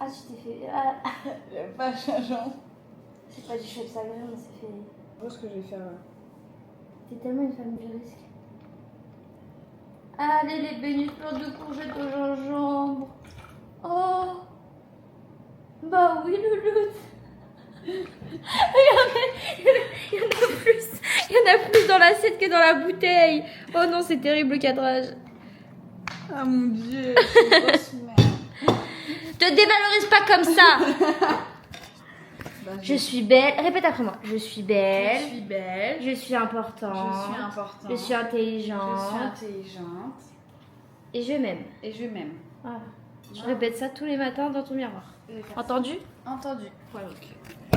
Ah, tu t'es fait. Ah. J'aime pas changeant. C'est pas du chef sacré, on s'est fait. Je pense que je vais faire. T'es tellement une femme du risque. Allez, les bénis fleurs de courgettes au gingembre. Oh. Bah oui, louloute. Regardez, il y en a plus. Il y en a plus dans l'assiette que dans la bouteille. Oh non, c'est terrible le cadrage. Ah mon dieu, c'est une grosse merde. Te dévalorise pas comme ça. Je suis belle. Répète après moi. Je suis belle. Je suis belle. Je suis importante. Je suis importante. Je suis intelligente. Je suis intelligente. Et je m'aime. Et je m'aime. Voilà. Je répète ça tous les matins dans ton miroir. Entendu? Entendu. Voilà.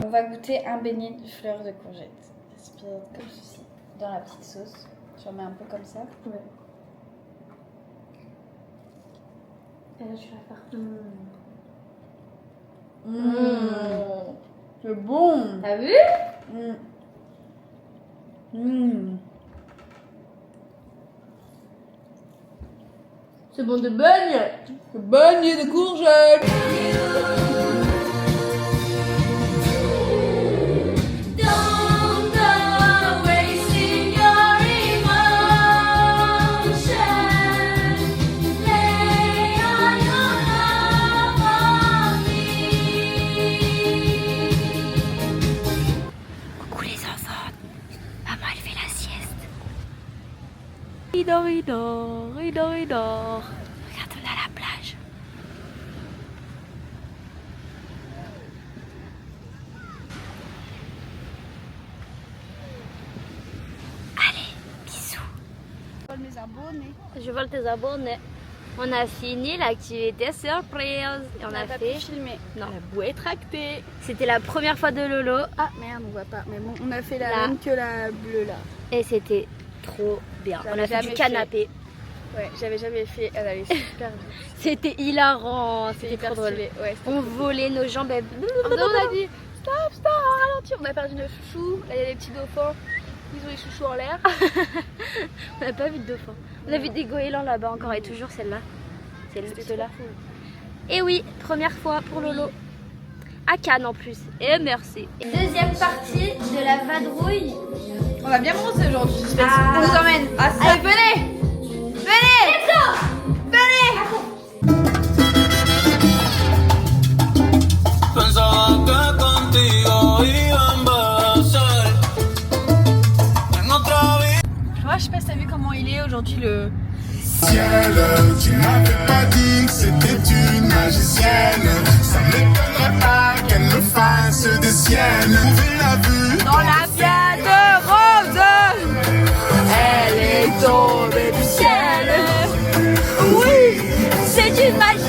On va goûter un beignet de fleurs de courgette. Respire comme ceci. Dans la petite sauce. Tu en mets un peu comme ça. Ouais. Et là, je vais faire. C'est bon. T'as vu? C'est bon de beignet. Beignet de courgette. Il dort. Regarde-le à la plage. Allez, bisous. Je vole mes abonnés. Je vole tes abonnés. On a fini l'activité surprise. Et on a pas fait. pu filmer. Non. La bouée tractée. C'était la première fois de Lolo. Ah merde, on voit pas. Mais bon, on a fait la Là. même que la bleue là. Et c'était trop bien. J'avais On a fait du jamais canapé. Ouais, j'avais jamais fait. Elle allait super vite. C'était hilarant. C'était hyper trop drôle. stylé. Ouais, On volait nos jambes. on a dit stop, on ralentit. On a perdu nos chouchous. Là, il y a des petits dauphins. Ils ont les chouchous en l'air. On n'a pas vu de dauphin. On a vu des goélands là-bas encore et toujours celle-là. C'est C'était ceux-là. trop cool. Et oui, première fois pour Lolo. À Cannes en plus. Et merci. Deuxième partie de la vadrouille. On va bien bronzer aujourd'hui. Ah. On vous emmène. Allez, venez. Venez. Let's go. Pensaba que contigo iba a envejecer en otra vida. Moi, je sais pas si t'as vu comment il est aujourd'hui le. Ciel, tu m'avais pas dit que c'était une magicienne. Ça m'étonnerait pas qu'elle me fasse des siennes. Trouver la vue Dans la piade rose, elle est tombée du ciel. Oui, c'est une magie.